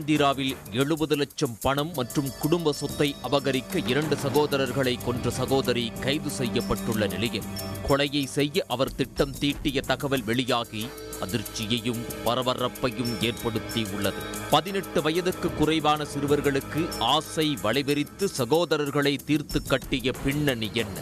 ஆந்திராவில் 70 லட்சம் பணம் மற்றும் குடும்ப சொத்தை அபகரிக்க 2 சகோதரர்களை கொன்ற சகோதரி கைது செய்யப்பட்டுள்ள நிலையில் கொலையை செய்ய அவர் திட்டம் தீட்டிய தகவல் வெளியாகி அதிர்ச்சியையும் பரபரப்பையும் ஏற்படுத்தியுள்ளது. 18 வயதுக்கு குறைவான சிறுவர்களுக்கு ஆசை வலைவிரித்து சகோதரர்களை தீர்த்து கட்டிய பின்னணி என்ன?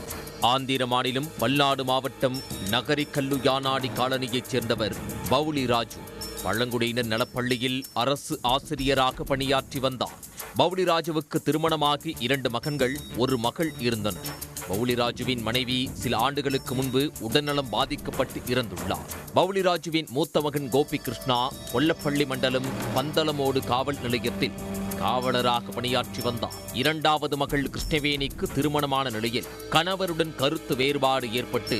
ஆந்திர மாநிலம் பல்லாடு மாவட்டம் நகரி கல்லு யானாடி காலனியைச் சேர்ந்தவர் பவுலி ராஜு பழங்குடியினர் நலப்பள்ளியில் அரசு ஆசிரியராக பணியாற்றி வந்தார். பவுலி ராஜுவுக்கு திருமணமாகி 2 மகன்கள், 1 மகள் இருந்தனர். பவுலி ராஜுவின் மனைவி சில ஆண்டுகளுக்கு முன்பு உடல்நலம் பாதிக்கப்பட்டு இறந்துள்ளார். பவுலி ராஜுவின் மூத்த மகன் கோபி கிருஷ்ணா கொல்லப்பள்ளி மண்டலம் பந்தலமோடு காவல் நிலையத்தில் காவலராக பணியாற்றி வந்தார். 2வது மகள் கிருஷ்ணவேணிக்கு திருமணமான நிலையில் கணவருடன் கருத்து வேறுபாடு ஏற்பட்டு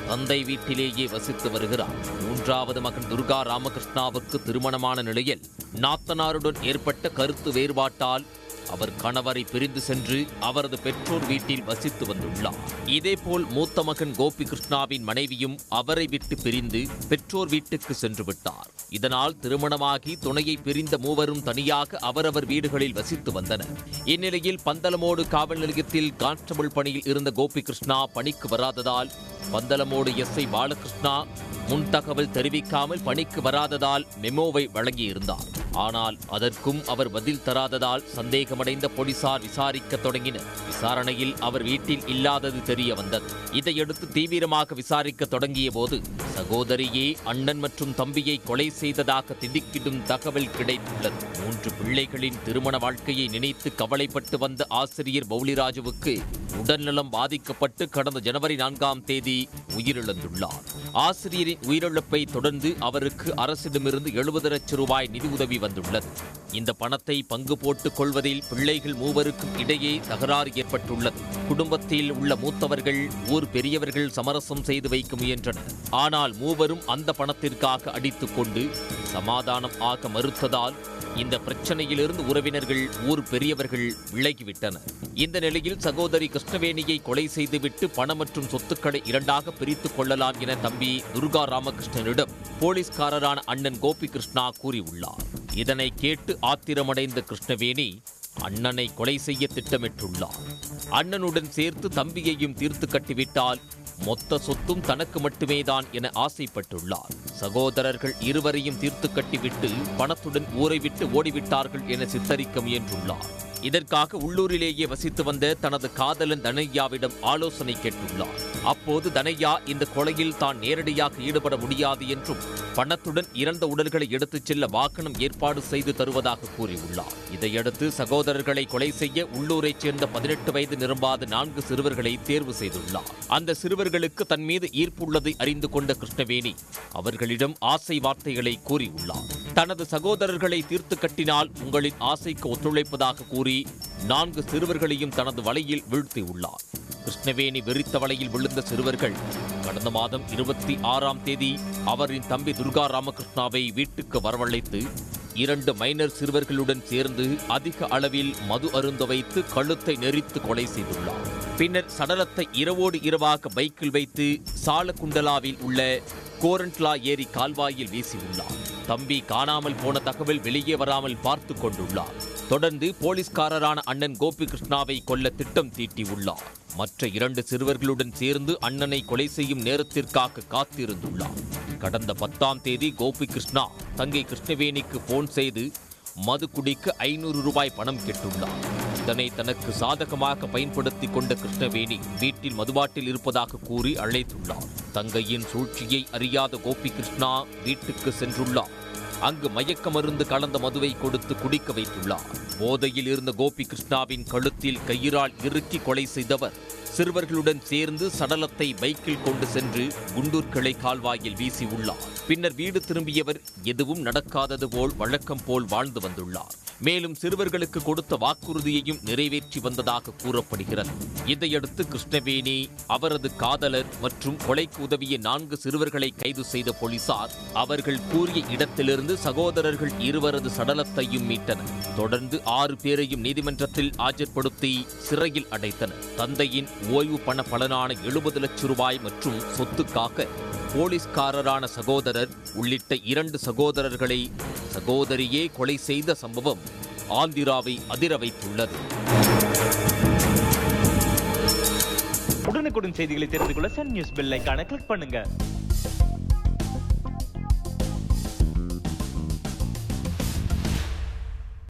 தந்தை வீட்டிலேயே வசித்து வருகிறார். 3வது மகன் துர்கா ராமகிருஷ்ணாவுக்கு திருமணமான நிலையில் நாத்தனாருடன் ஏற்பட்ட கருத்து வேறுபாட்டால் அவர் கணவரை பிரிந்து சென்று அவரது பெற்றோர் வீட்டில் வசித்து வந்துள்ளார். இதேபோல் மூத்த மகன் கோபி கிருஷ்ணாவின் மனைவியும் அவரை விட்டு பிரிந்து பெற்றோர் வீட்டுக்கு சென்று விட்டார். இதனால் திருமணமாகி துணையை பிரிந்த மூவரும் தனியாக அவரவர் வீடுகளில் வசித்து வந்தனர். இந்நிலையில் பந்தலமோடு காவல் நிலையத்தில் கான்ஸ்டபிள் பணியில் இருந்த கோபி கிருஷ்ணா பணிக்கு வராததால் பந்தலமோடு எஸ்ஐ பாலகிருஷ்ணா முன் தகவல் தெரிவிக்காமல் பணிக்கு வராததால் மெமோவை வழங்கியிருந்தார். ஆனால் அதற்கும் அவர் பதில் தராததால் சந்தேகமடைந்த போலீசார் விசாரிக்க தொடங்கினர். விசாரணையில் அவர் வீட்டில் இல்லாதது தெரிய வந்தது. இதையடுத்து தீவிரமாக விசாரிக்க தொடங்கிய போது சகோதரியே அண்ணன் மற்றும் தம்பியை கொலை செய்ததாக திடுக்கிடும் தகவல் கிடைத்துள்ளது. 3 பிள்ளைகளின் திருமண வாழ்க்கையை நினைத்து கவலைப்பட்டு வந்த ஆசிரியர் பவுலிராஜுவுக்கு உடல்நலம் பாதிக்கப்பட்டு கடந்த ஜனவரி 4ஆம் தேதி உயிரிழந்துள்ளார். ஆசிரியரின் உயிரிழப்பை தொடர்ந்து அவருக்கு அரசிடமிருந்து 70 லட்சம் ரூபாய் நிதி உதவி வந்துள்ளது. இந்த பணத்தை பங்கு போட்டுக் கொள்வதில் பிள்ளைகள் மூவருக்கும் இடையே தகராறு ஏற்பட்டுள்ளது. குடும்பத்தில் உள்ள மூத்தவர்கள் ஊர் பெரியவர்கள் சமரசம் செய்து வைக்க முயன்றனர். ஆனால் மூவரும் அந்த பணத்திற்காக அடித்துக் கொண்டு சமாதானம் ஆக மறுத்ததால் இந்த பிரச்சனையிலிருந்து உறவினர்கள் ஊர் பெரியவர்கள் விலகிவிட்டனர். இந்த நிலையில் சகோதரி கிருஷ்ணவேணியை கொலை செய்துவிட்டு பணம் மற்றும் சொத்துக்களை 2ஆக பிரித்துக் கொள்ளலாம் என தம்பி துர்கா ராமகிருஷ்ணனிடம் போலீஸ்காரரான அண்ணன் கோபி கிருஷ்ணா கூறியுள்ளார். இதனை கேட்டு ஆத்திரமடைந்த கிருஷ்ணவேணி அண்ணனை கொலை செய்ய திட்டமிட்டுள்ளார். அண்ணனுடன் சேர்த்து தம்பியையும் தீர்த்து கட்டிவிட்டால் மொத்த சொத்தும் தனக்கு மட்டுமேதான் என ஆசைப்பட்டுள்ளார். சகோதரர்கள் இருவரையும் தீர்த்து கட்டிவிட்டு பணத்துடன் ஊரை விட்டு ஓடிவிட்டார்கள் என சித்தரிக்க முயன்றுள்ளார். இதற்காக உள்ளூரிலேயே வசித்து வந்த தனது காதலன் தனையாவிடம் ஆலோசனை கேட்டுள்ளார். அப்போது தனையா இந்த கொலையில் தான் நேரடியாக ஈடுபட முடியாது என்றும் பணத்துடன் இறந்த உடல்களை எடுத்துச் செல்ல வாகனம் ஏற்பாடு செய்து தருவதாக கூறியுள்ளார். இதையடுத்து சகோதரர்களை கொலை செய்ய உள்ளூரைச் சேர்ந்த 18 வயது நிரம்பாத 4 சிறுவர்களை தேர்வு செய்துள்ளார். அந்த சிறுவர்களுக்கு தன் மீது ஈர்ப்புள்ளதை அறிந்து கொண்ட கிருஷ்ணவேணி அவர்களிடம் ஆசை வார்த்தைகளை கூறியுள்ளார். தனது சகோதரர்களை தீர்த்து கட்டினால் உங்களின் ஆசைக்கு ஒத்துழைப்பதாக கூறி 4 சிறுவர்களையும் தனது வலையில் வீழ்த்தியுள்ளார். கிருஷ்ணவேணி வெறித்த வலையில் விழுந்த சிறுவர்கள் கடந்த மாதம் 26ஆம் தேதி அவரின் தம்பி துர்கா ராமகிருஷ்ணாவை வீட்டுக்கு வரவழைத்து 2 மைனர் சிறுவர்களுடன் சேர்ந்து அதிக அளவில் மது அருந்த வைத்து கழுத்தை நெரித்து கொலை செய்துள்ளார். பின்னர் சடலத்தை இரவோடு இரவாக பைக்கில் வைத்து சாலகுண்டலாவில் உள்ள கோரண்ட்லா ஏரி கால்வாயில் வீசியுள்ளார். தம்பி காணாமல் போன தகவல் வெளியே வராமல் பார்த்து கொண்டுள்ளார். தொடர்ந்து போலீஸ்காரரான அண்ணன் கோபி கிருஷ்ணாவை கொல்ல திட்டம் தீட்டியுள்ளார். மற்ற 2 சிறுவர்களுடன் சேர்ந்து அண்ணனை கொலை செய்யும் நேரத்திற்காக காத்திருந்துள்ளார். கடந்த 10ஆம் தேதி கோபி கிருஷ்ணா தங்கை கிருஷ்ணவேணிக்கு போன் செய்து மது குடிக்க 500 ரூபாய் பணம் கேட்டுள்ளார். இதனை தனக்கு சாதகமாக பயன்படுத்திக் கொண்ட கிருஷ்ணவேணி வீட்டில் மதுபாட்டில் இருப்பதாக கூறி அழைத்துள்ளார். தங்கையின் சூழ்ச்சியை அறியாத கோபி கிருஷ்ணா வீட்டுக்கு சென்றுள்ளார். அங்கு மயக்க மருந்து கலந்த மதுவை கொடுத்து குடிக்க வைத்துள்ளார். போதையில் இருந்த கோபி கிருஷ்ணாவின் கழுத்தில் கயிறால் இறுக்கி கொலை செய்தவர் சிறுவர்களுடன் சேர்ந்து சடலத்தை பைக்கில் கொண்டு சென்று குண்டூர் கிளை கால்வாயில் வீசியுள்ளார். பின்னர் வீடு திரும்பியவர் எதுவும் நடக்காதது போல் வழக்கம் போல் வாழ்ந்து வந்துள்ளார். மேலும் சிறுவர்களுக்கு கொடுத்த வாக்குறுதியையும் நிறைவேற்றி வந்ததாக கூறப்படுகிறது. இதையடுத்து கிருஷ்ணவேணி, அவரது காதலர் மற்றும் கொலைக்கு உதவிய 4 சிறுவர்களை கைது செய்த போலீசார் அவர்கள் கூறிய இடத்திலிருந்து சகோதரர்கள் இருவரது சடலத்தையும் மீட்டனர். தொடர்ந்து 6 பேரையும் நீதிமன்றத்தில் ஆஜர்படுத்தி சிறையில் அடைத்தனர். தந்தையின் ஓய்வு பண பலனான 70 லட்சம் ரூபாய் மற்றும் சொத்துக்காக போலீஸ்காரரான சகோதரர் உள்ளிட்ட 2 சகோதரர்களை சகோதரியே கொலை செய்த சம்பவம் ஆந்திராவை அதிர வைத்துள்ளது. உடனுக்குடன் செய்திகளை தெரிந்து கொள்ள சன் நியூஸ் பெல் ஐகானை கிளிக் பண்ணுங்க.